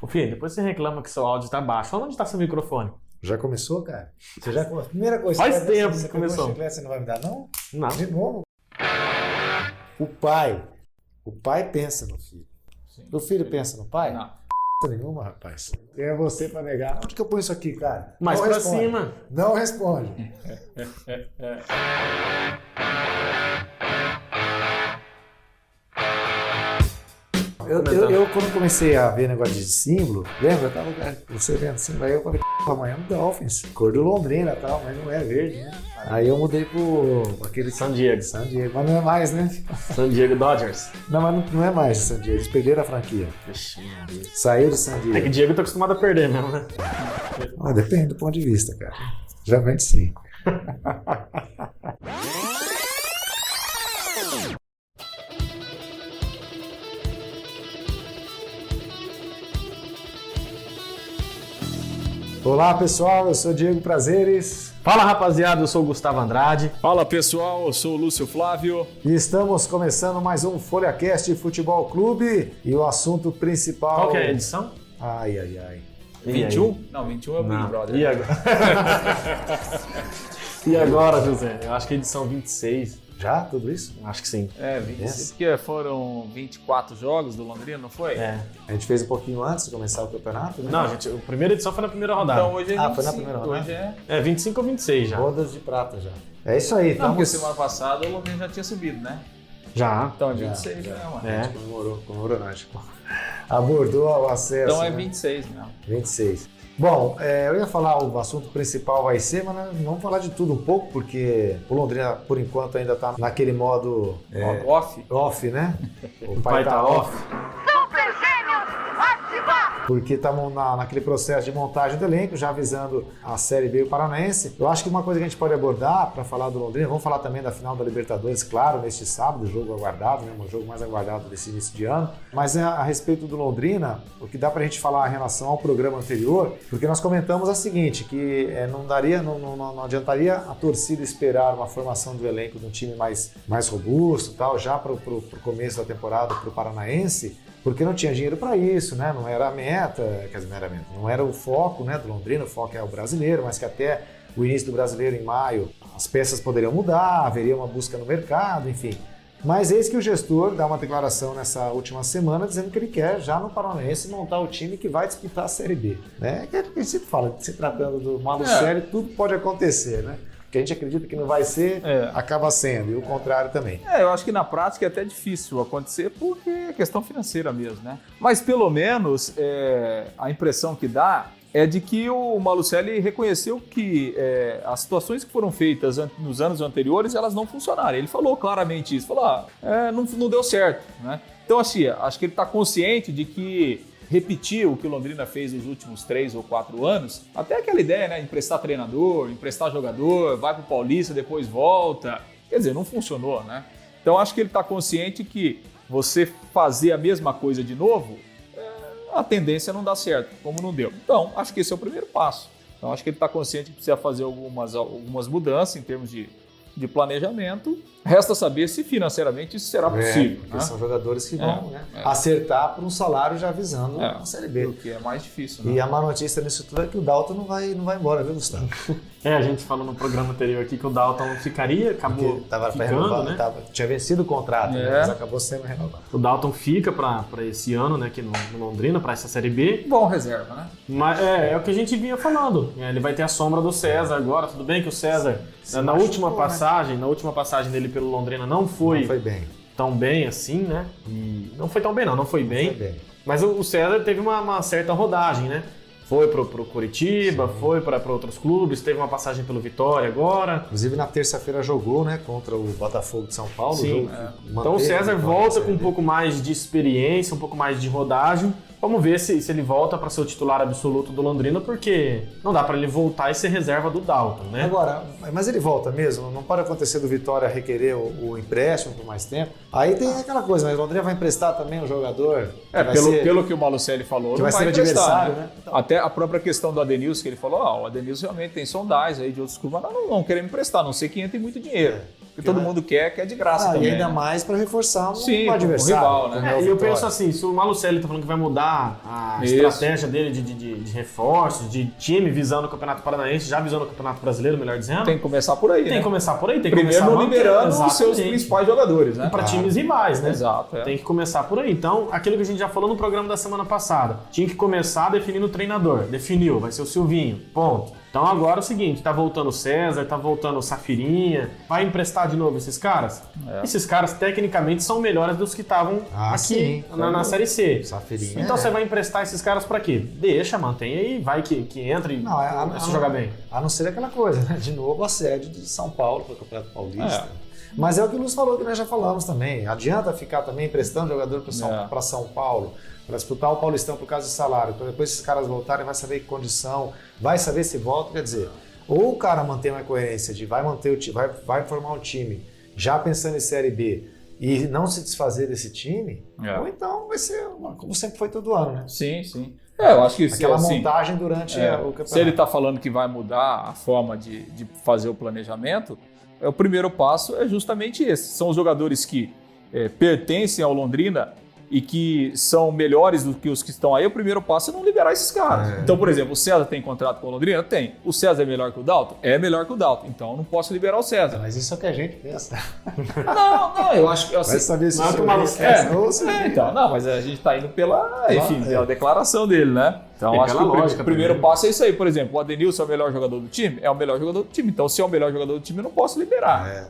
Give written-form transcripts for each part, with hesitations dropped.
Ô filho, depois você reclama que seu áudio tá baixo. Onde tá seu microfone? Já começou, cara? Você já começou? Primeira coisa. Faz tempo você que começou. Chiclete, você não vai me dar, não? Não. De novo? O pai pensa no filho. Sim. O filho pensa no pai? Não. Nenhuma, rapaz. Quem é você pra negar? Onde que eu ponho isso aqui, cara? Mais Não pra responde. cima. Não responde. Eu, quando comecei a ver negócio de símbolo, lembra? Eu tava você vendo símbolo, aí eu falei, amanhã no Dolphins, cor do Londrina e tal, mas não é verde, né? Aí eu mudei pro aquele San Diego. San Diego, mas não é mais, né? San Diego Dodgers. Não, mas não é mais San Diego, eles perderam a franquia. Vixe, meu Deus. Saiu do San É que Diego. Diego tá acostumado a perder mesmo, né? Ah, depende do ponto de vista, cara. Geralmente sim. Olá, pessoal, eu sou Diego Prazeres Fala, rapaziada, eu sou o Gustavo Andrade. Fala pessoal, eu sou o Lúcio Flávio. e estamos começando mais um FolhaCast Futebol Clube e o assunto principal... Qual que é a edição? Ai, ai, ai. E aí? 21? Não, 21 é o Big Não. Brother. E agora? E agora, José? Eu acho que é edição 26. Já? Tudo isso? Acho que sim. É, 26, porque foram 24 jogos do Londrina, não foi? É. A gente fez um pouquinho antes de começar o campeonato, né? Não, gente, a primeira edição foi na primeira rodada. Então hoje é 25. foi na primeira rodada? Hoje é... É 25 ou 26 já. Rodas de prata já. É isso aí, Não, porque estamos... semana passada o Londrina já tinha subido, né? Já. Então é Já, 26 já, mano. É. Comemorou, não, tipo, abordou o acesso. Então é né? 26 mesmo. 26. Bom, eu ia falar, o assunto principal vai ser, mas nós vamos falar de tudo um pouco, porque o Londrina, por enquanto, ainda está naquele modo Off. off, né? O pai tá off. Porque estamos naquele processo de montagem do elenco, já avisando a Série B e o Paranaense. Eu acho que uma coisa que a gente pode abordar para falar do Londrina, vamos falar também da final da Libertadores, claro, neste sábado, jogo aguardado, né, o jogo mais aguardado desse início de ano. Mas a respeito do Londrina, o que dá para a gente falar em relação ao programa anterior, porque nós comentamos a seguinte, que não adiantaria a torcida esperar uma formação do elenco de um time mais robusto, tal, já para o começo da temporada para o Paranaense, porque não tinha dinheiro para isso, né? Não era a meta, quer dizer, não era a meta, não era o foco, né, do Londrina, o foco é o brasileiro, mas que até o início do brasileiro, em maio, as peças poderiam mudar, haveria uma busca no mercado, enfim. Mas eis que o gestor dá uma declaração nessa última semana dizendo que ele quer, já no Paranaense, montar o time que vai disputar a Série B. Né? Que a gente sempre fala, se tratando do Malucelli, tudo pode acontecer, né? O que a gente acredita que não vai ser, acaba sendo, e o contrário também. Eu acho que na prática é até difícil acontecer porque é questão financeira mesmo, né? Mas pelo menos a impressão que dá é de que o Malucelli reconheceu que as situações que foram feitas nos anos anteriores, elas não funcionaram. Ele falou claramente isso, falou, não deu certo, né? Então assim, acho que ele está consciente de que repetir o que o Londrina fez nos últimos 3 ou 4 anos, até aquela ideia, né, emprestar treinador, emprestar jogador, vai pro Paulista, depois volta, quer dizer, não funcionou, né? Então acho que ele está consciente que você fazer a mesma coisa de novo, a tendência não dá certo, como não deu. Então, acho que esse é o primeiro passo. Então acho que ele está consciente que precisa fazer algumas mudanças em termos de planejamento. Resta saber se financeiramente isso será possível. Porque Né? são jogadores que vão acertar por um salário já visando a Série B. O que é mais difícil. Né? E a má notícia nisso tudo é que o Dalton não vai embora, viu, Gustavo? A gente falou no programa anterior aqui que o Dalton ficaria, acabou Porque tava pra ficando, renovar, né? Tinha vencido o contrato, né? Mas acabou sendo renovado. O Dalton fica para esse ano, né, aqui no Londrina, para essa Série B. Bom reserva, né? Mas é o que a gente vinha falando. Ele vai ter a sombra do César agora. Tudo bem que o César, na última passagem dele pelo Londrina, não foi bem. tão bem assim, né? E não foi tão bem, não foi bem. Foi bem. Mas o César teve uma certa rodagem, né? Foi pro Curitiba, foi para outros clubes, teve uma passagem pelo Vitória agora. Inclusive na terça-feira jogou, né, contra o Botafogo de São Paulo. Sim. Então o César volta com um pouco mais de experiência, um pouco mais de rodagem. Vamos ver se ele volta para ser o titular absoluto do Londrina, porque não dá para ele voltar e ser reserva do Dalton, né? Agora, mas ele volta mesmo? Não pode acontecer do Vitória requerer o empréstimo por mais tempo? Aí tem aquela coisa, mas o Londrina vai emprestar também um jogador? Pelo que o Malucelli falou, que não vai ser emprestar, adversário, né? Então, até a própria questão do Adenilson, que ele falou, o Adenilson realmente tem sondagens aí de outros clubes, mas não queremos emprestar, a não ser que entre muito dinheiro. que todo mundo quer de graça também. E ainda né? mais para reforçar Sim, um adversário. rival, né? E eu penso assim, se o Malucelli tá falando que vai mudar a estratégia dele de reforços, de time visando o Campeonato Paranaense, já visando o Campeonato Brasileiro, melhor dizendo. Tem que começar por aí, Tem né? que começar por aí. Tem que Primeiro começar não liberando os seus exatamente. principais jogadores, né? E para times rivais, né? Exato. Tem que começar por aí. Então, aquilo que a gente já falou no programa da semana passada, tinha que começar definindo o treinador. Definiu, vai ser o Silvinho, ponto. Então agora é o seguinte, tá voltando o César, tá voltando o Safirinha, vai emprestar de novo esses caras? Esses caras tecnicamente são melhores dos que estavam aqui na Série C. Safirinha, então você vai emprestar esses caras pra quê? Deixa, mantém aí, vai que entra e se jogar bem. A não ser aquela coisa, né? De novo a sede de São Paulo para o Campeonato Paulista. Mas é o que o Luiz falou, que nós já falamos também. Adianta ficar também emprestando jogador para São Paulo, para disputar o Paulistão por causa de salário. Então depois esses caras voltarem, vai saber que condição, vai saber se volta. Quer dizer, ou o cara mantém uma coerência de vai manter o time, vai formar um time já pensando em Série B e não se desfazer desse time, ou então vai ser como sempre foi todo ano, né? Sim. Eu acho que aquela montagem durante o campeonato. Se ele está falando que vai mudar a forma de fazer o planejamento, o primeiro passo é justamente esse. São os jogadores que pertencem ao Londrina e que são melhores do que os que estão aí. O primeiro passo é não liberar esses caras. Então, por exemplo, o César tem contrato com o Londrina? Tem. O César é melhor que o Dalton? É melhor que o Dalton. Então, eu não posso liberar o César. Mas isso é o que a gente pensa. Não, eu acho que... Assim, vai saber se não é que o maluco então, não, mas a gente está indo pela declaração dele, né? Então, acho que o primeiro passo é isso aí. Por exemplo, o Adenilson é o melhor jogador do time? É o melhor jogador do time. Então, se é o melhor jogador do time, eu não posso liberar.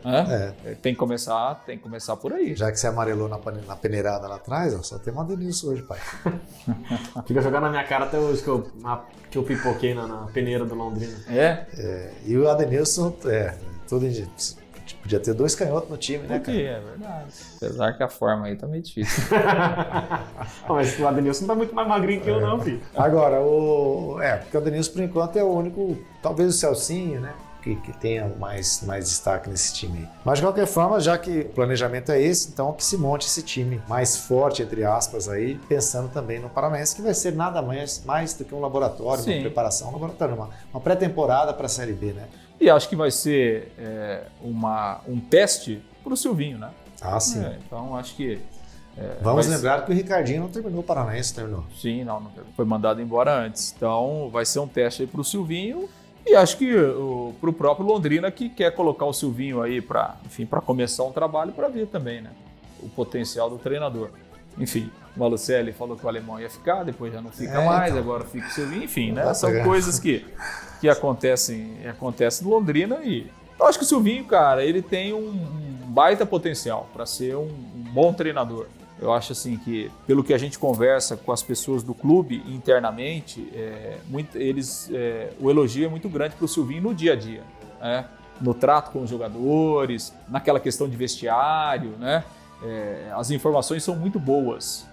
Tem que começar por aí. Já que você amarelou na peneirada lá atrás, só tem um Adenilson hoje, pai. Fica jogando na minha cara até hoje que eu pipoquei na peneira do Londrina. E o Adenilson, podia ter 2 canhotos no time, né, cara? É verdade. Apesar que a forma aí tá meio difícil. Mas o Adenilson não tá muito mais magrinho que eu, não, filho. Agora, porque o Adenilson, por enquanto, é o único, talvez o Celcinho, né? Que tenha mais destaque nesse time aí. Mas de qualquer forma, já que o planejamento é esse, então que se monte esse time mais forte, entre aspas, aí, pensando também no Paranaense, que vai ser nada mais do que um laboratório, uma preparação, uma pré-temporada para a Série B, né? E acho que vai ser um teste para o Silvinho, né? Sim. Então acho que... Vamos lembrar que o Ricardinho não terminou o Paranaense, terminou. Sim, não foi mandado embora antes. Então vai ser um teste aí para o Silvinho. E acho que para o próprio Londrina, que quer colocar o Silvinho aí para começar um trabalho para ver também, né? O potencial do treinador. Enfim, o Malucelli falou que o Alemão ia ficar, depois já não fica mais, então. Agora fica o Silvinho. Enfim, né? São coisas que acontecem no Londrina. E eu acho que o Silvinho, cara, ele tem um baita potencial para ser um bom treinador. Eu acho assim que, pelo que a gente conversa com as pessoas do clube internamente, o elogio é muito grande para o Silvinho no dia a dia, né? No trato com os jogadores, naquela questão de vestiário, né? As informações são muito boas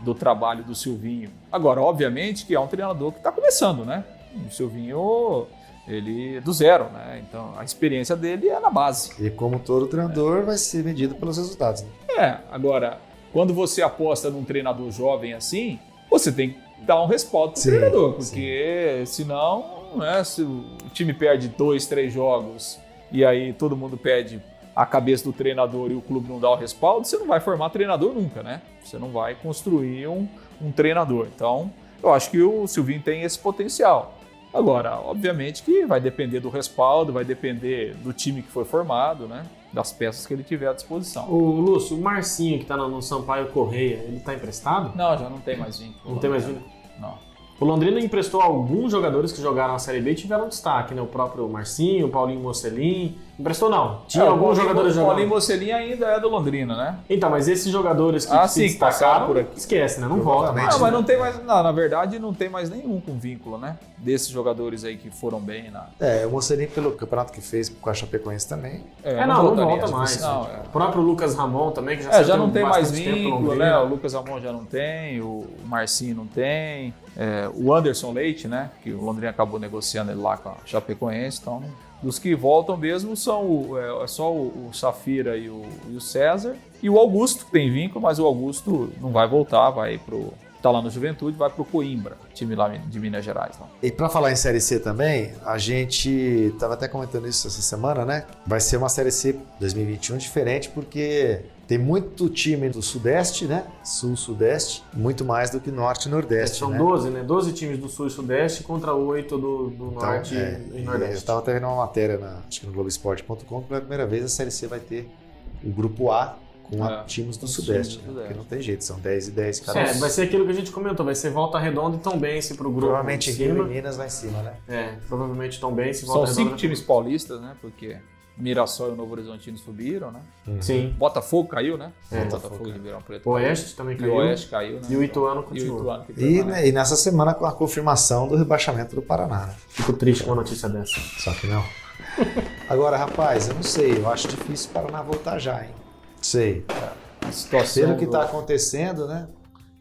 do trabalho do Silvinho. Agora, obviamente que é um treinador que está começando, né? O Silvinho, ele do zero, né? Então a experiência dele é na base. E como todo treinador vai ser medido pelos resultados, né? Agora... Quando você aposta num treinador jovem assim, você tem que dar um respaldo pro treinador, porque senão, né, se o time perde 2, 3 jogos e aí todo mundo pede a cabeça do treinador e o clube não dá o respaldo, você não vai formar treinador nunca, né? Você não vai construir um treinador. Então, eu acho que o Silvinho tem esse potencial. Agora, obviamente que vai depender do respaldo, vai depender do time que foi formado, né? Das peças que ele tiver à disposição. O Lúcio, o Marcinho que tá no Sampaio Correia, ele tá emprestado? Não, já não tem mais vínculo. Não tem mais vínculo? Não. O Londrina emprestou alguns jogadores que jogaram na Série B e tiveram destaque, né? O próprio Marcinho, o Paulinho Mocelin. Emprestou não? Tinha alguns jogadores jogando. O Paulinho Mocelin ainda é do Londrina, né? Então, mas esses jogadores que se destacaram, por aqui. Esquece, né? Não volta mais. Não, mas não tem mais... Não, na verdade, não tem mais nenhum com vínculo, né? Desses jogadores aí que foram bem na... O Mocelin, pelo campeonato que fez com a Chapecoense também. Não volta mais. O próprio Lucas Ramon também, que já não tem mais vínculo, né? O Lucas Ramon já não tem, o Marcinho não tem. O Anderson Leite, né? Que o Londrina acabou negociando ele lá com a Chapecoense, então... Dos que voltam mesmo são só o Safira e o César. E o Augusto, que tem vínculo, mas o Augusto não vai voltar, vai pro está lá no Juventude, vai para o Coimbra, time lá de Minas Gerais. Então. E para falar em Série C também, a gente estava até comentando isso essa semana, né? Vai ser uma Série C 2021 diferente porque tem muito time do Sudeste, né? Sul-Sudeste, muito mais do que Norte e Nordeste. São né? 12, né? 12 times do Sul e Sudeste contra 8 do Norte e Nordeste. Eu estava até vendo uma matéria, acho que no Globoesporte.com, que pela primeira vez a Série C vai ter o grupo A com times do Sudeste, né? Porque não tem jeito, são 10 e 10 cada um. Vai ser aquilo que a gente comentou, vai ser Volta Redonda e Tombense pro grupo. Provavelmente Rio e Minas lá em cima, né? Provavelmente Tombense e Volta São Redonda. 5 times paulistas, né? Porque Mirassol e o Novo Horizontino subiram, né? Sim. Botafogo caiu, né? Botafogo e Ribeirão Preto. O Oeste também E caiu. o Oeste caiu, né? E o Ituano continua. E nessa semana com a confirmação do rebaixamento do Paraná, né? Fico triste com uma notícia dessa. Só que não. Agora, rapaz, eu não sei, eu acho difícil o Paraná voltar já, hein? Sei. A situação Pelo que está acontecendo, né?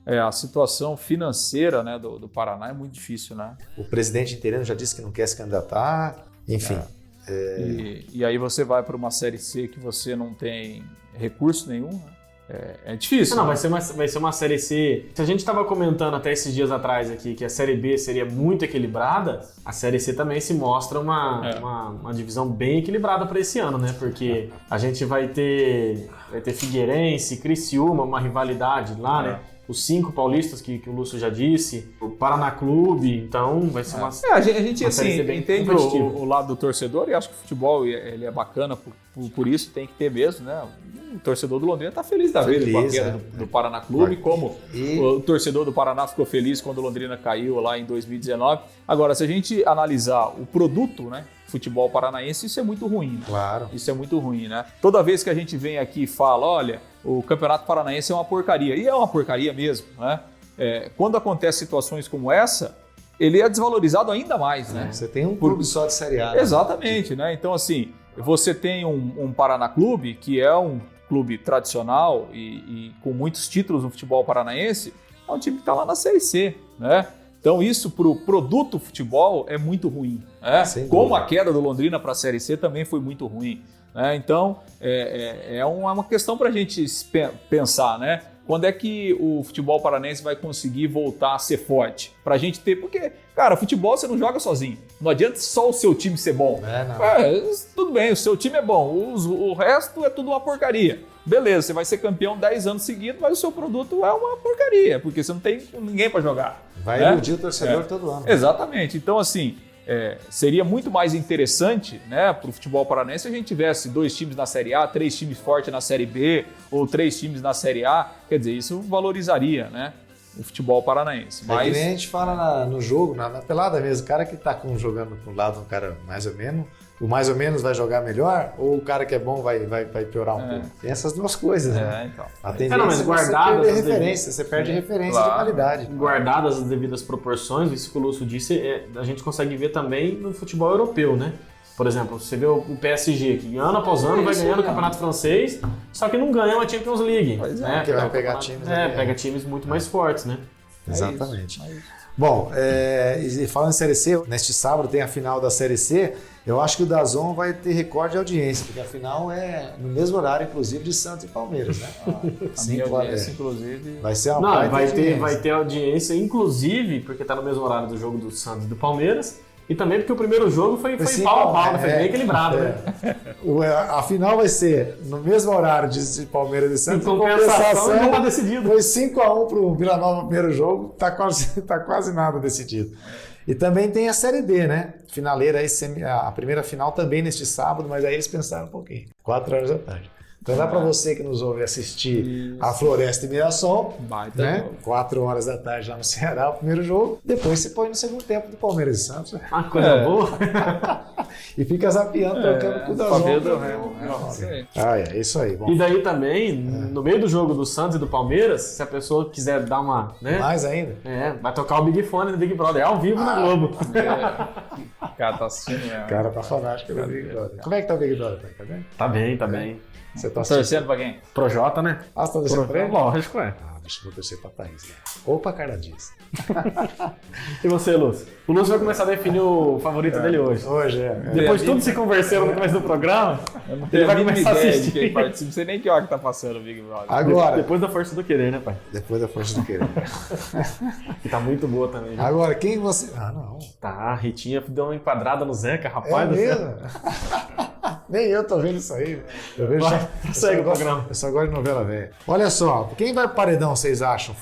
a situação financeira, né, do Paraná é muito difícil, né? O presidente interino já disse que não quer se candidatar, enfim. E aí você vai para uma Série C que você não tem recurso nenhum, né? É difícil. Não, né? vai ser uma Série C. Se a gente estava comentando até esses dias atrás aqui que a Série B seria muito equilibrada, a Série C também se mostra uma divisão bem equilibrada para esse ano, né? Porque a gente vai ter Figueirense, Criciúma, uma rivalidade lá, né? Os 5 paulistas que o Lúcio já disse, o Paraná Clube, então vai ser uma a gente assim, bem entende competitiva. o lado do torcedor e acho que o futebol ele é bacana por isso, tem que ter mesmo, né? O torcedor do Londrina está feliz da vida com a queda do Paraná Clube, como o torcedor do Paraná ficou feliz quando o Londrina caiu lá em 2019. Agora, se a gente analisar o produto, né? Futebol paranaense, isso é muito ruim. Claro. Isso é muito ruim, né? Toda vez que a gente vem aqui e fala, olha, o Campeonato Paranaense é uma porcaria, e é uma porcaria mesmo, né? Quando acontecem situações como essa, ele é desvalorizado ainda mais, né? Você tem um clube só de Série A. Né? Exatamente, né? Então, assim, você tem um Paraná Clube, que é um clube tradicional e com muitos títulos no futebol paranaense, é um time que está lá na Série C, né? Então isso para o produto futebol é muito ruim. Né? Como a queda do Londrina para a Série C também foi muito ruim. Né? Então é uma questão para a gente pensar, né? Quando é que o futebol paranaense vai conseguir voltar a ser forte? Para a gente ter... Porque, cara, futebol você não joga sozinho. Não adianta só o seu time ser bom. Tudo bem, o seu time é bom. O resto é tudo uma porcaria. Beleza, você vai ser campeão 10 anos seguidos, mas o seu produto é uma porcaria, porque você não tem ninguém para jogar. Vai iludir o torcedor todo ano. Exatamente. Então, assim, seria muito mais interessante, né, para o futebol paranaense se a gente tivesse 2 times na Série A, 3 times fortes na Série B, ou 3 times na Série A. Quer dizer, isso valorizaria, né, o futebol paranaense. Mas... que nem a gente fala no jogo, na pelada mesmo, o cara que está jogando para um lado, um cara mais ou menos, o mais ou menos vai jogar melhor, ou o cara que é bom vai piorar um pouco? Tem essas duas coisas, né? Então. A tendência mas é guardadas você perder referência, você perde referência de qualidade. Guardadas as devidas proporções, isso que o Lúcio disse, a gente consegue ver também no futebol europeu, né? Por exemplo, você vê o PSG, que ano após ano vai ganhando o Campeonato Francês, só que não ganha uma Champions League. Né? Porque vai pegar times... pega times muito mais fortes, né? Exatamente. Bom, e falando em Série C, neste sábado tem a final da Série C. Eu acho que o DAZN vai ter recorde de audiência, porque a final é no mesmo horário, inclusive, de Santos e Palmeiras, né? A minha audiência, inclusive... Vai ser uma vai ter audiência, inclusive, porque está no mesmo horário do jogo do Santos e do Palmeiras, e também porque o primeiro jogo foi pau a pau, foi bem equilibrado, né? A final vai ser no mesmo horário de Palmeiras e Santos. Em compensação, não está decidido. Foi 5-1 para o Vila Nova no primeiro jogo, tá quase nada decidido. E também tem a Série D, né? Finaleira, a primeira final também neste sábado, mas aí eles pensaram um pouquinho. 4 horas da tarde. Então dá para você que nos ouve assistir a Floresta e Mirassol, né? 4 horas da tarde lá no Ceará, o primeiro jogo. Depois você põe no segundo tempo do Palmeiras e Santos. Ah, coisa boa. E fica zapeando, trocando com o DAZN. É isso aí. Bom. E daí também, no meio do jogo do Santos e do Palmeiras, se a pessoa quiser dar uma... Né? Mais ainda? Vai tocar o Big Fone do Big Brother, ao vivo na Globo. O cara tá assistindo. O cara tá fanático do Big Brother. Como é que tá o Big Brother? Tá bem? Tá bem. Você tá torcendo pra quem? Projota, né? Ah, você tá torcendo pra ele? Lógico, bicho, vou torcer pra Thaís. Né? Ou pra Carla Dias. E você, Lúcio? O Lúcio vai começar a definir o favorito dele hoje. Hoje, Depois de tudo se converseram no começo do programa, Eu não ele tenho vai a mínima começar a ideia de assistir. quem participa. Não sei nem que hora que tá passando o Big Brother. Agora, Depois da força do querer, né, pai? depois da força do querer. Que tá muito boa também. Né? Agora, quem você... Ah, não. Tá, a Ritinha deu uma enquadrada no Zeca, É rapaz do céu. mesmo? Nem eu tô vendo isso aí. Eu vejo segue o programa. Eu só gosto de novela velha. Olha só, quem vai pro paredão, vocês acham?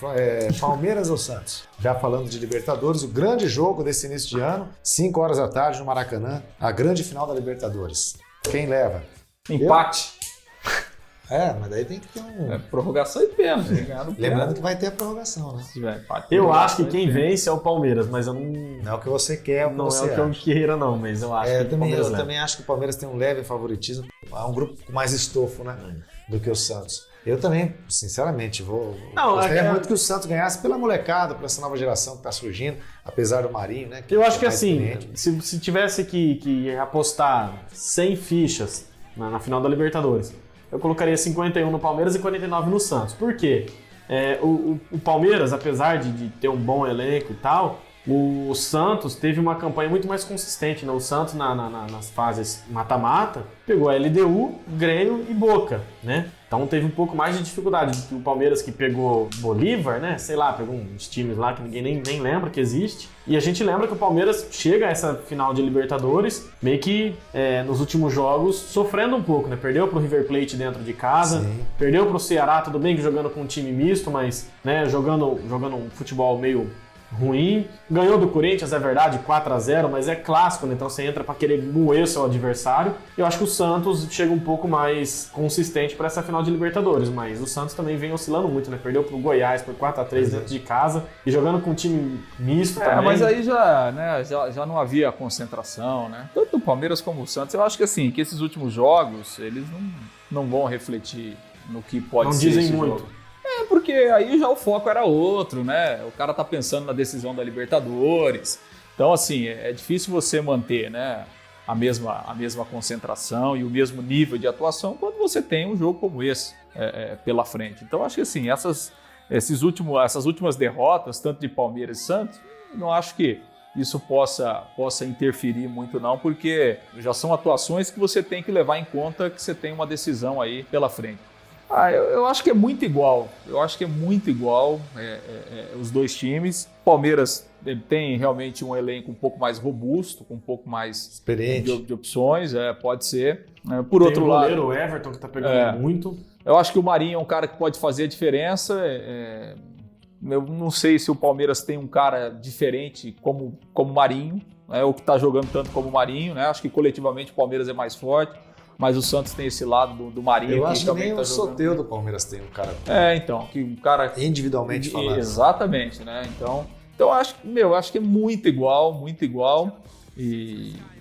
Palmeiras ou Santos? Já falando de Libertadores, o grande jogo desse início de ano, 5 horas da tarde no Maracanã, a grande final da Libertadores. Quem leva? Empate. Mas daí tem que ter um... Prorrogação e pênalti. Ganhar no Lembrando pênalti. que vai ter a prorrogação, né? Se tiver empate, Eu prorrogação acho que e quem pênalti. vence é o Palmeiras, mas eu não. Não é o que você quer, é o que Não é você o que eu acha. queira, não, mas eu acho que o Eu Palmeiras leva. também acho que o Palmeiras tem um leve favoritismo. É um grupo com mais estofo, né? Do que o Santos. Eu também, sinceramente, gostaria muito que o Santos ganhasse pela molecada, por essa nova geração que está surgindo, apesar do Marinho, né? Eu acho que é mais assim, experiente. se tivesse que apostar 100 fichas na final da Libertadores, eu colocaria 51 no Palmeiras e 49 no Santos. Por quê? O Palmeiras, apesar de ter um bom elenco e tal, o Santos teve uma campanha muito mais consistente, né? O Santos, nas fases mata-mata, pegou a LDU, Grêmio e Boca, né? Então teve um pouco mais de dificuldade. O Palmeiras que pegou Bolívar, né? Sei lá, pegou uns times lá que ninguém nem lembra que existe. E a gente lembra que o Palmeiras chega a essa final de Libertadores meio que nos últimos jogos sofrendo um pouco, né? Perdeu pro River Plate dentro de casa, Sim. perdeu pro Ceará, tudo bem que jogando com um time misto, mas né, jogando um futebol meio ruim. Ganhou do Corinthians, é verdade, 4-0, mas é clássico, né? Então você entra para querer moer seu adversário. Eu acho que o Santos chega um pouco mais consistente para essa final de Libertadores, mas o Santos também vem oscilando muito, né? Perdeu pro Goiás por 4-3 dentro de casa e jogando com um time misto também. Mas aí já não havia concentração, né? Tanto o Palmeiras como o Santos. Eu acho que assim, que esses últimos jogos, eles não vão refletir no que pode Não ser dizem esse muito. jogo. Porque aí já o foco era outro, né? O cara tá pensando na decisão da Libertadores. Então, assim, é difícil você manter, né, a mesma concentração e o mesmo nível de atuação quando você tem um jogo como esse pela frente. Então, acho que assim, essas últimas derrotas, tanto de Palmeiras e Santos, não acho que isso possa interferir muito não, porque já são atuações que você tem que levar em conta que você tem uma decisão aí pela frente. Eu acho que é muito igual. Os dois times. O Palmeiras tem realmente um elenco um pouco mais robusto, com um pouco mais Experiente. de opções, pode ser. Por Tem outro o lado, goleiro, o Everton, que tá pegando muito. eu acho que o Marinho é um cara que pode fazer a diferença. Eu não sei se o Palmeiras tem um cara diferente como o Marinho, ou que está jogando tanto como o Marinho, né? Acho que coletivamente o Palmeiras é mais forte. Mas o Santos tem esse lado do Marinho. Eu que acho que também nem tá o jogando. Soteldo do Palmeiras tem um cara Então, que um cara individualmente falando. Exatamente, né? Então acho que é muito igual.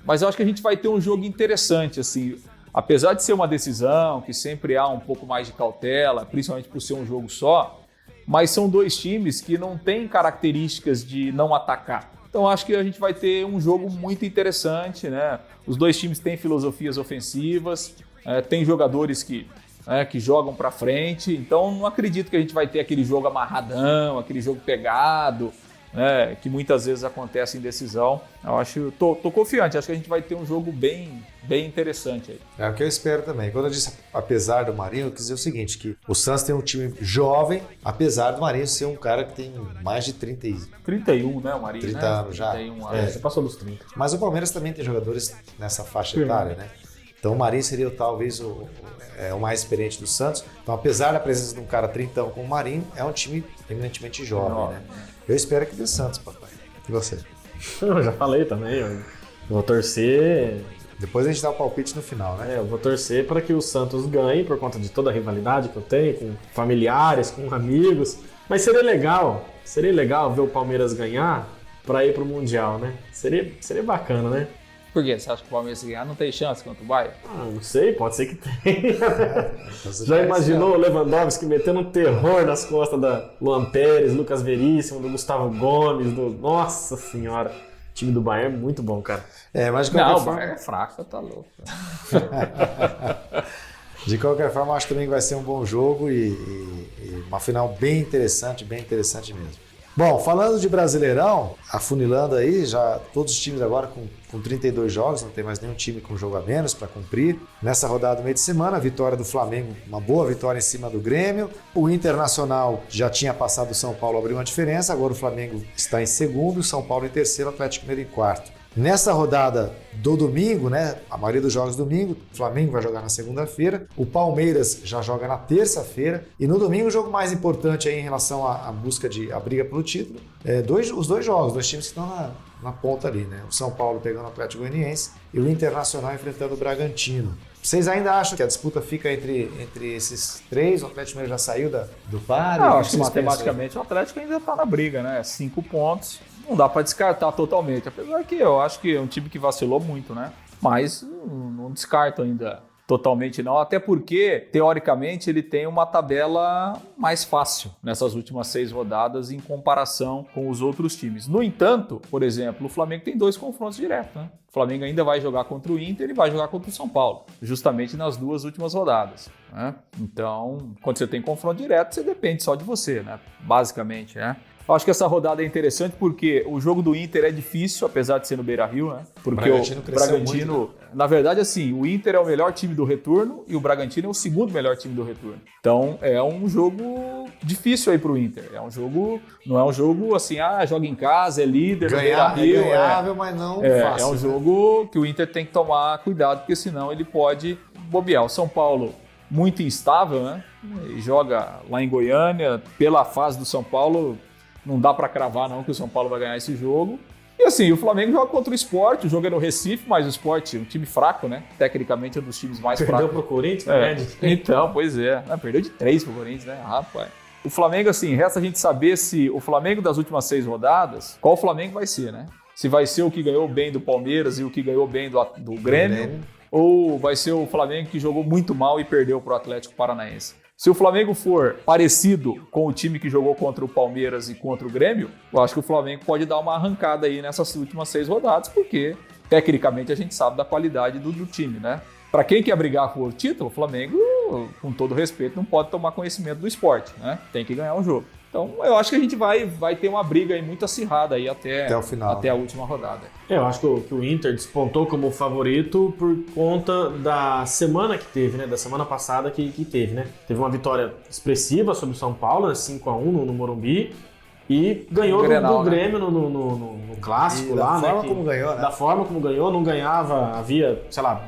Mas eu acho que a gente vai ter um jogo interessante, assim. Apesar de ser uma decisão, que sempre há um pouco mais de cautela, principalmente por ser um jogo só, mas são dois times que não têm características de não atacar. Então acho que a gente vai ter um jogo muito interessante, né? Os dois times têm filosofias ofensivas, tem jogadores que jogam para frente, então não acredito que a gente vai ter aquele jogo amarradão, aquele jogo pegado, né? Que muitas vezes acontece em decisão. Tô confiante, acho que a gente vai ter um jogo bem interessante aí. É o que eu espero também. Quando eu disse apesar do Marinho, eu quis dizer o seguinte, que o Santos tem um time jovem, apesar do Marinho ser um cara que tem mais de 31, né, o Marinho? 30 né? anos já. 31 anos. Você passou dos 30. Mas o Palmeiras também tem jogadores nessa faixa etária, né? Então o Marinho seria talvez o mais experiente do Santos. Então, apesar da presença de um cara 30 como o Marinho, é um time eminentemente jovem, né? Eu espero que dê Santos, papai. E você? Eu já falei também, eu vou torcer. Depois a gente dá o palpite no final, né? Eu vou torcer para que o Santos ganhe por conta de toda a rivalidade que eu tenho com familiares, com amigos. Mas seria legal ver o Palmeiras ganhar para ir pro Mundial, né? Seria bacana, né? Por quê? Você acha que o Palmeiras ganhar não tem chance contra o Bayern? Não sei, pode ser que tenha. Já imaginou o Lewandowski metendo um terror nas costas da Luan Pérez, Lucas Veríssimo, do Gustavo Gomes, Nossa Senhora! O time do Bayern é muito bom, cara. Mas de Não, qualquer o forma... Bayern é fraco, tá louco. De qualquer forma, acho também que vai ser um bom jogo e uma final bem interessante mesmo. Bom, falando de Brasileirão, afunilando aí, já todos os times agora com 32 jogos, não tem mais nenhum time com jogo a menos para cumprir. Nessa rodada do meio de semana, a vitória do Flamengo, uma boa vitória em cima do Grêmio. O Internacional já tinha passado o São Paulo, abriu uma diferença, agora o Flamengo está em segundo, o São Paulo em terceiro, o Atlético Mineiro em quarto. Nessa rodada do domingo, né, a maioria dos jogos domingo, o Flamengo vai jogar na segunda-feira, o Palmeiras já joga na terça-feira e no domingo o jogo mais importante aí em relação à busca a briga pelo título, os dois jogos, dois times que estão na ponta ali, né? O São Paulo pegando o Atlético Goianiense e o Internacional enfrentando o Bragantino. Vocês ainda acham que a disputa fica entre esses três? O Atlético Mineiro já saiu do páreo? Não, acho que matematicamente o Atlético ainda está na briga, né? 5 pontos. Não dá para descartar totalmente, apesar que eu acho que é um time que vacilou muito, né? Mas não descarto ainda totalmente não, até porque, teoricamente, ele tem uma tabela mais fácil nessas últimas 6 rodadas em comparação com os outros times. No entanto, por exemplo, o Flamengo tem 2 confrontos diretos, né? O Flamengo ainda vai jogar contra o Inter e vai jogar contra o São Paulo, justamente nas 2 últimas rodadas, né? Então, quando você tem confronto direto, você depende só de você, né? Basicamente, né? Eu acho que essa rodada é interessante porque o jogo do Inter é difícil, apesar de ser no Beira-Rio, né? Porque o Bragantino, muito, né? Na verdade, assim, o Inter é o melhor time do retorno e o Bragantino é o segundo melhor time do retorno. Então, é um jogo difícil aí pro Inter. Não é um jogo assim, joga em casa, é líder, no Beira-Rio. É ganhável, mas não fácil. É um jogo que o Inter tem que tomar cuidado, porque senão ele pode bobear. O São Paulo, muito instável, né? E joga lá em Goiânia, pela fase do São Paulo. Não dá para cravar não que o São Paulo vai ganhar esse jogo. E assim, o Flamengo joga contra o Sport, o jogo é no Recife, mas o Sport é um time fraco, né? Tecnicamente é um dos times mais fracos. Perdeu pro Corinthians, né? Então, pois é. Perdeu de 3 pro Corinthians, né? Rapaz. O Flamengo, assim, resta a gente saber se o Flamengo das últimas 6 rodadas, qual Flamengo vai ser, né? Se vai ser o que ganhou bem do Palmeiras e o que ganhou bem do Grêmio, ou vai ser o Flamengo que jogou muito mal e perdeu pro Atlético Paranaense. Se o Flamengo for parecido com o time que jogou contra o Palmeiras e contra o Grêmio, eu acho que o Flamengo pode dar uma arrancada aí nessas últimas 6 rodadas, porque tecnicamente a gente sabe da qualidade do time, né? Para quem quer brigar por título, o Flamengo, com todo respeito, não pode tomar conhecimento do esporte, né? Tem que ganhar um jogo. Então, eu acho que a gente vai ter uma briga aí muito acirrada aí até o final, até a última rodada. Eu acho que o Inter despontou como favorito por conta da semana que teve, né? Da semana passada que teve, né? Teve uma vitória expressiva sobre o São Paulo, né? 5-1 no Morumbi. E ganhou do Grêmio, né? no clássico lá, né? Da forma como ganhou, né? Da forma como ganhou, não ganhava, havia,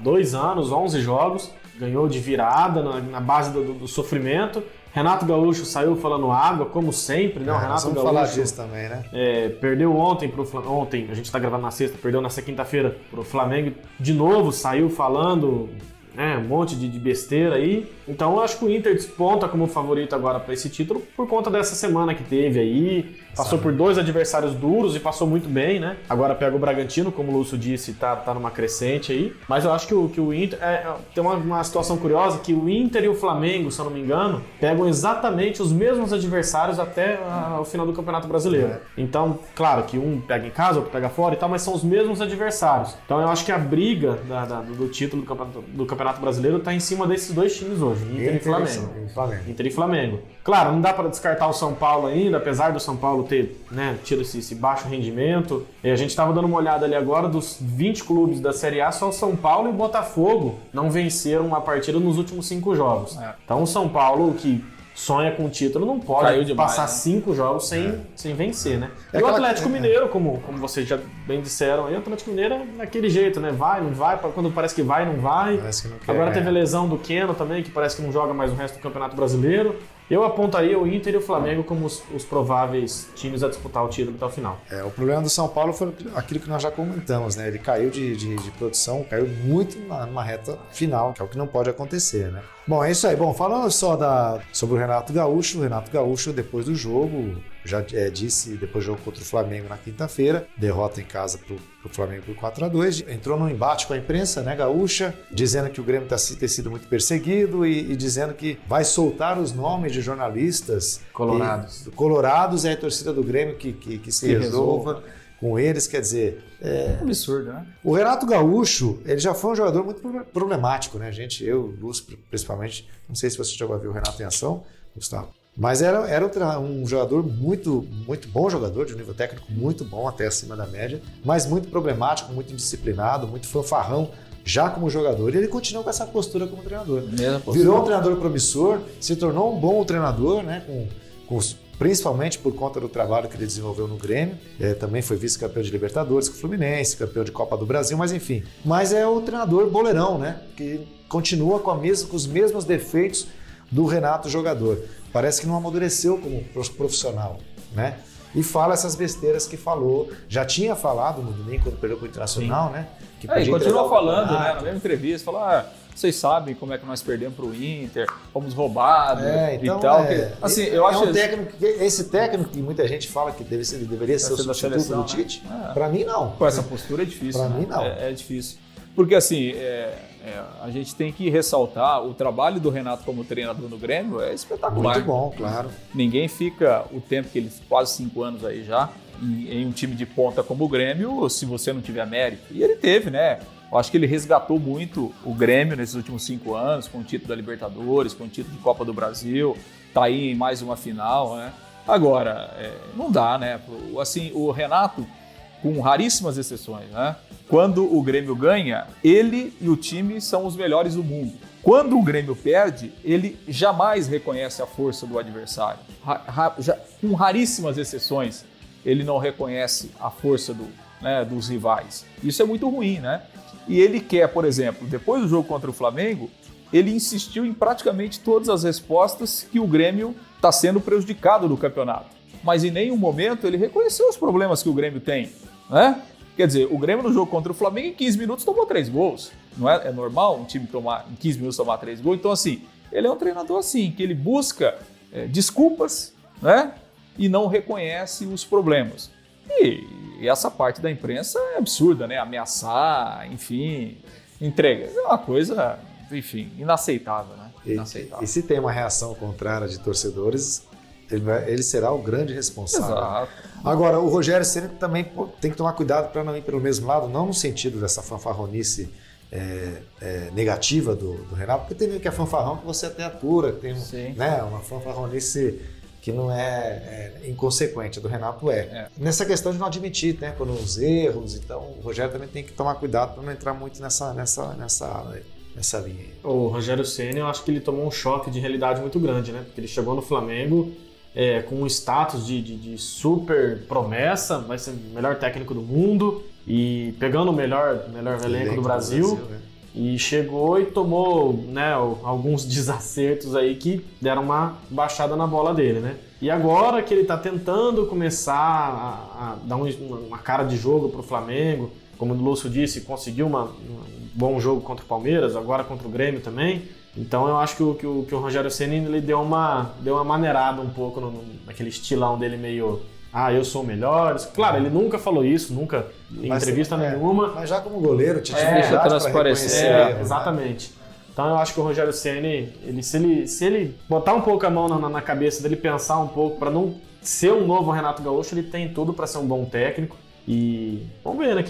2 anos, 11 jogos. Ganhou de virada na base do sofrimento. Renato Gaúcho saiu falando água, como sempre, né? O Renato Gaúcho. Vamos falar disso também, né? Perdeu ontem pro Flamengo. Ontem, a gente tá gravando na sexta, perdeu nessa quinta-feira pro Flamengo. De novo, saiu falando um monte de besteira aí. Então, eu acho que o Inter desponta como favorito agora para esse título por conta dessa semana que teve aí. Passou por 2 adversários duros e passou muito bem, né? Agora pega o Bragantino, como o Lúcio disse, tá numa crescente aí. Mas eu acho que o Inter... tem uma situação curiosa que o Inter e o Flamengo, se eu não me engano, pegam exatamente os mesmos adversários até o final do Campeonato Brasileiro. Então, claro que um pega em casa, outro pega fora e tal, mas são os mesmos adversários. Então eu acho que a briga do título do Campeonato Brasileiro tá em cima desses 2 times hoje, Inter e Flamengo. Inter e Flamengo. Claro, não dá para descartar o São Paulo ainda, apesar do São Paulo ter tido esse baixo rendimento. E a gente estava dando uma olhada ali agora, dos 20 clubes da Série A, só o São Paulo e o Botafogo não venceram uma partida nos últimos 5 jogos. Então o São Paulo, que sonha com o título, não pode passar 5 jogos sem vencer, né? E o Atlético Mineiro, como vocês já bem disseram, aí, o Atlético Mineiro é daquele jeito, né? Vai, não vai, quando parece que vai, não vai. Agora teve a lesão do Keno também, que parece que não joga mais o resto do Campeonato Brasileiro. Eu apontaria o Inter e o Flamengo como os prováveis times a disputar o título até o final. O problema do São Paulo foi aquilo que nós já comentamos, né? Ele caiu de produção, caiu muito numa reta final, que é o que não pode acontecer, né? Bom, é isso aí. Bom, falando só sobre o Renato Gaúcho, depois do jogo, já disse, depois do jogo contra o Flamengo na quinta-feira, derrota em casa pro Flamengo por 4-2, entrou num embate com a imprensa, né, gaúcha, dizendo que o Grêmio tem sido muito perseguido e dizendo que vai soltar os nomes de jornalistas colorados, e a torcida do Grêmio que se resolva com eles, quer dizer... Absurdo, né? O Renato Gaúcho, ele já foi um jogador muito problemático, né, gente? Eu, Lúcio, principalmente, não sei se você chegou a ver o Renato em ação, Gustavo, mas era um jogador muito bom jogador, de um nível técnico muito bom, até acima da média, mas muito problemático, muito indisciplinado, muito fanfarrão, já como jogador, e ele continuou com essa postura como treinador. Virou um treinador promissor, se tornou um bom treinador, né, principalmente por conta do trabalho que ele desenvolveu no Grêmio. Também foi vice-campeão de Libertadores com o Fluminense, campeão de Copa do Brasil, mas enfim. Mas é o treinador boleirão, né, que continua com os mesmos defeitos do Renato jogador. Parece que não amadureceu como profissional, né? E fala essas besteiras que falou. Já tinha falado no domingo, quando perdeu para o Internacional, né? Que e continua falando, né? Na mesma entrevista, falou, vocês sabem como é que nós perdemos para o Inter, fomos roubados então, e tal. Assim, eu acho esse técnico que muita gente fala que deveria ser o substituto do Tite, para mim não. Com essa postura é difícil. Para mim não. É difícil. Porque assim, a gente tem que ressaltar o trabalho do Renato como treinador no Grêmio é espetacular. Muito bom, claro. Ninguém fica o tempo que ele, quase 5 anos aí já, em um time de ponta como o Grêmio, se você não tiver mérito. E ele teve, né? Eu acho que ele resgatou muito o Grêmio nesses últimos 5 anos, com o título da Libertadores, com o título de Copa do Brasil, tá aí em mais uma final, né? Agora, não dá, né? Assim, o Renato, com raríssimas exceções, né? Quando o Grêmio ganha, ele e o time são os melhores do mundo. Quando o Grêmio perde, ele jamais reconhece a força do adversário. Com raríssimas exceções, ele não reconhece a força dos rivais. Isso é muito ruim, né? E ele quer, por exemplo, depois do jogo contra o Flamengo, ele insistiu em praticamente todas as respostas que o Grêmio está sendo prejudicado no campeonato. Mas em nenhum momento ele reconheceu os problemas que o Grêmio tem, né? Quer dizer, o Grêmio no jogo contra o Flamengo em 15 minutos tomou 3 gols. Não é normal um time em 15 minutos tomar 3 gols? Então, assim, ele é um treinador assim, que ele busca desculpas, né? E não reconhece os problemas. E essa parte da imprensa é absurda, né? Ameaçar, enfim, entrega. É uma coisa, enfim, inaceitável, né? Inaceitável. E se tem uma reação contrária de torcedores, ele será o grande responsável. Exato. Agora, o Rogério Ceni também tem que tomar cuidado para não ir pelo mesmo lado, não no sentido dessa fanfarronice negativa do Renato, porque tem meio que a fanfarrão que você até atura, tem uma fanfarronice que não é inconsequente, a do Renato Nessa questão de não admitir, né, quando os erros, então o Rogério também tem que tomar cuidado para não entrar muito nessa linha. O Rogério Ceni, eu acho que ele tomou um choque de realidade muito grande, né? Porque ele chegou no Flamengo com um status de super promessa, vai ser o melhor técnico do mundo e pegando o melhor elenco do Brasil. E chegou e tomou, né, alguns desacertos aí que deram uma baixada na bola dele, né? E agora que ele está tentando começar a dar uma cara de jogo para o Flamengo, como o Lúcio disse, conseguiu um bom jogo contra o Palmeiras, agora contra o Grêmio também. Então eu acho que o Rogério Ceni ele deu uma maneirada um pouco naquele estilão dele meio... eu sou o melhor. Claro, ele nunca falou isso, nunca em entrevista nenhuma. Mas já como goleiro, te deixa transparecer. Exatamente. Então eu acho que o Rogério Ceni, se ele botar um pouco a mão na cabeça dele, pensar um pouco para não ser um novo Renato Gaúcho, ele tem tudo para ser um bom técnico. E vamos ver, né,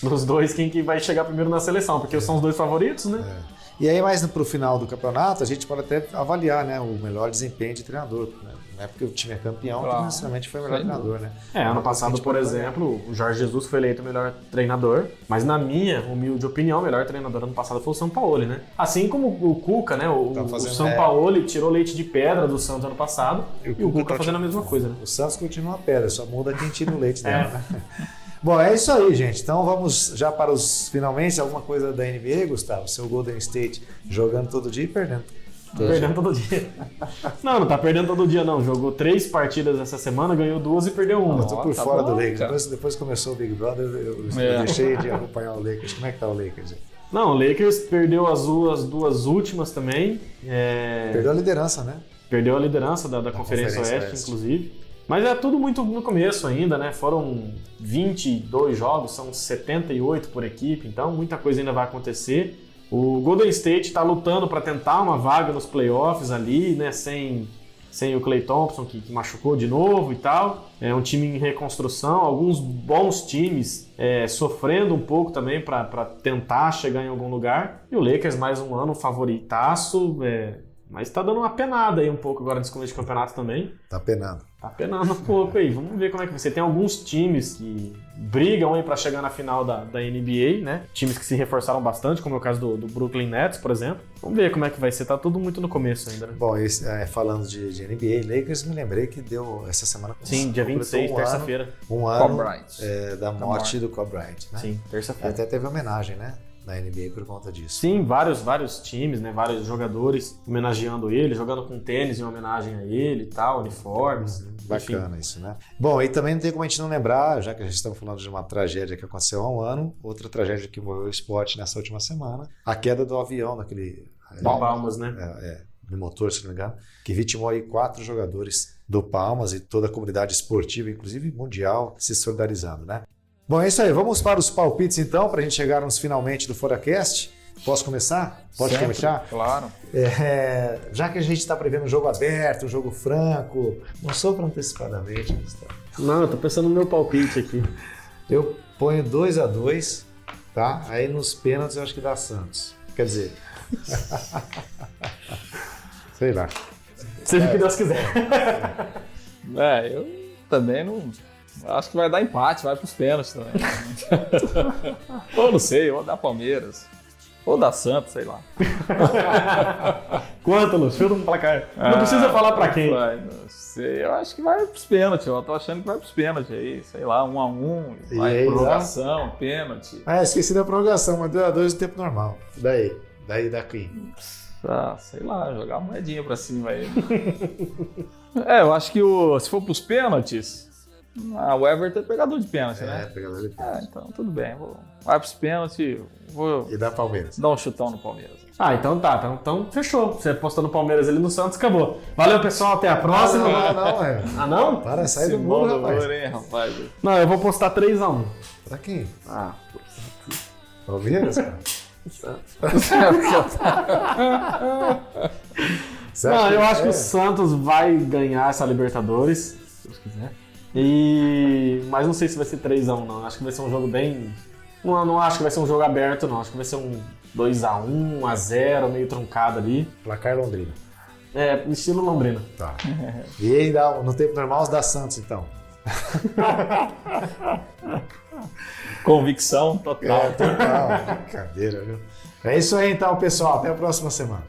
dos dois, quem que vai chegar primeiro na seleção, porque são os dois favoritos, né? E aí, mais pro final do campeonato, a gente pode até avaliar, né, o melhor desempenho de treinador, né? Não é porque o time é campeão que necessariamente foi o melhor treinador, né? Ano passado, por exemplo, o Jorge Jesus foi eleito o melhor treinador, mas na minha humilde opinião, o melhor treinador ano passado foi o Sampaoli, né? Assim como o Cuca, né? O Sampaoli tirou leite de pedra do Santos ano passado e o Cuca fazendo a mesma coisa, né? O Santos continua a pedra, só muda quem tira o leite dela, né? Bom, é isso aí, gente. Então vamos já para os finalmente. Alguma coisa da NBA, Gustavo? Seu Golden State jogando todo dia e perdendo. Perdendo todo dia. Não tá perdendo todo dia, não. Jogou 3 partidas essa semana, ganhou 2 e perdeu 1. Eu tô por fora do Lakers. Depois começou o Big Brother, eu deixei de acompanhar o Lakers. Como é que tá o Lakers? Não, o Lakers perdeu as 2 últimas também. Perdeu a liderança, né? Perdeu a liderança da Conferência Oeste, inclusive. Mas é tudo muito no começo ainda, né? Foram 22 jogos, são 78 por equipe, então muita coisa ainda vai acontecer. O Golden State está lutando para tentar uma vaga nos playoffs ali, né? Sem sem o Klay Thompson, que machucou de novo e tal. É um time em reconstrução, alguns bons times sofrendo um pouco também para tentar chegar em algum lugar. E o Lakers, mais um ano, favoritaço, mas tá dando uma penada aí um pouco agora nesse começo de campeonato também. Tá penando. Tá penando um pouco aí. Vamos ver como é que vai ser. Tem alguns times que brigam aí pra chegar na final da NBA, né? Times que se reforçaram bastante, como é o caso do Brooklyn Nets, por exemplo. Vamos ver como é que vai ser. Tá tudo muito no começo ainda, né? Bom, falando de NBA, Lakers, me lembrei que deu essa semana. Sim, dia 26, terça-feira. Um ano Kobe Bryant. Da morte do Kobe Bryant, né? Sim, terça-feira. Até teve homenagem, né? Na NBA por conta disso. Sim, vários times, né? Vários jogadores homenageando ele, jogando com tênis em homenagem a ele e tal, uniformes. Bacana isso, né? Bom, e também não tem como a gente não lembrar, já que a gente está falando de uma tragédia que aconteceu há um ano, outra tragédia que envolveu o esporte nessa última semana, a queda do avião naquele... Palmas, né? No motor, se não me engano, que vitimou aí 4 jogadores do Palmas e toda a comunidade esportiva, inclusive mundial, se solidarizando, né? Bom, é isso aí. Vamos para os palpites, então, para a gente chegarmos finalmente do ForaCast. Posso começar? Pode Sempre, começar? Claro. Já que a gente está prevendo um jogo aberto, um jogo franco, não sofra antecipadamente, Gustavo. Não, eu tô pensando no meu palpite aqui. Eu ponho 2-2, tá? Aí nos pênaltis eu acho que dá Santos. Quer dizer... sei lá. Seja o que Deus quiser. Eu também não... Acho que vai dar empate, vai pros pênaltis também. Ou não sei, ou dar Palmeiras. Ou dar Santos, sei lá. Quanto, Lúcio? Chuta um placar. Não precisa falar pra quem. Não sei, eu acho que vai pros pênaltis. Eu tô achando que vai pros pênaltis aí. Sei lá, 1-1, vai aí, prorrogação, pênalti. Esqueci da prorrogação, mas 2-2 no tempo normal. Daí daqui. Sei lá, jogar uma moedinha pra cima aí. Eu acho que se for pros pênaltis... o Everton é pegador de pênalti, né? Pegador de pênalti. Então tudo bem. Vai pros pênaltis, vou E dá Palmeiras. dar um chutão no Palmeiras. Então tá. Então fechou. Você apostou no Palmeiras ali no Santos, acabou. Valeu, pessoal. Até a próxima. Não. Não? Para, sai do muro, rapaz. Rapaz. Não, eu vou postar 3-1. Pra quem? Ah, Palmeiras, cara? Não, eu acho que o Santos vai ganhar essa Libertadores, se Deus quiser. Mas não sei se vai ser 3-1, não. Acho que vai ser um jogo bem... Não acho que vai ser um jogo aberto, não. Acho que vai ser um 2-1, 1-0, meio truncado ali. Placar Londrina. Estilo Londrina. Tá. E aí, no tempo normal, os da Santos, então. Convicção total. Total. Brincadeira, viu? É isso aí, então, pessoal. Até a próxima semana.